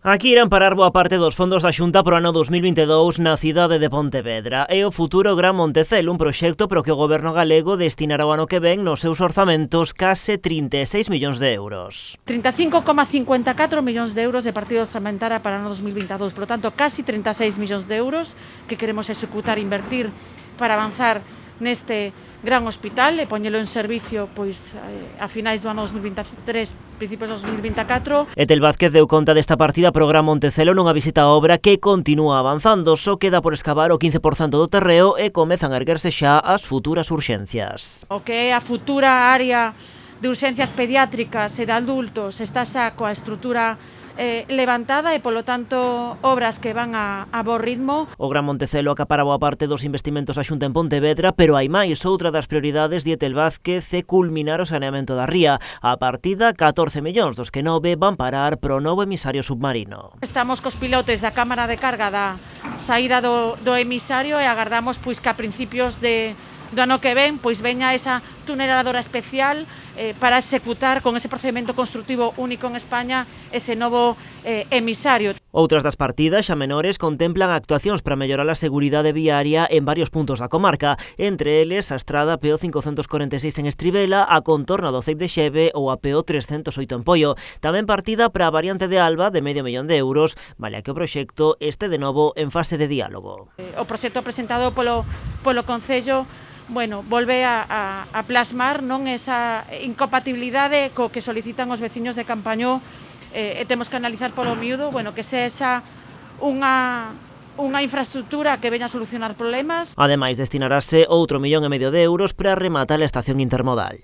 Aquí irán parar boa parte dos fondos da Xunta pro ano 2022 na cidade de Pontevedra. É o futuro Gran Montecelo, un proxecto pro que o goberno galego destinará o ano que ven nos seus orzamentos case 36 millóns de euros. 35,54 millóns de euros de partida orzamentaria para o ano 2022, por lo tanto, casi 36 millóns de euros que queremos executar e invertir para avanzar neste gran hospital e poñelo en servicio a finais do ano 2023, principios do 2024. Etel Vázquez deu conta desta partida pro Gran Montecelo nunha visita á obra que continúa avanzando. Só queda por escavar o 15% do terreo e comezan a erguerse xa as futuras urxencias. O que é a futura área de urxencias pediátricas e de adultos está xa coa estrutura levantada e, polo tanto, obras que van a bo ritmo. O Gran Montecelo acapara boa parte dos investimentos da Xunta en Pontevedra, pero hai máis. Outra das prioridades de Etel Vázquez é culminar o saneamento da ría. A partida, 14 millóns, dos que 9 van parar pro novo emisario submarino. Estamos cos pilotes da cámara de carga da saída do emisario e agardamos que a principios do ano que ven veña esa tuneladora especial para executar con ese procedimento construtivo único en España ese novo emisario. Outras das partidas, xa menores, contemplan actuacións para mellorar a seguridade viaria en varios puntos da comarca, entre eles a estrada PO 546 en Estribela, a contorna do Ceib de Xeve ou a PO 308 en Poio. Tamén partida para a variante de Alba de medio millón de euros, vale que o proxecto este de novo en fase de diálogo. O proxecto presentado polo Concello volve a plasmar esa incompatibilidade co que solicitan os veciños de Campañó e temos que analizar polo miúdo que sexa unha infraestructura que veña a solucionar problemas. Ademais, destinarase outro 1,5 millón de euros para rematar a estación intermodal.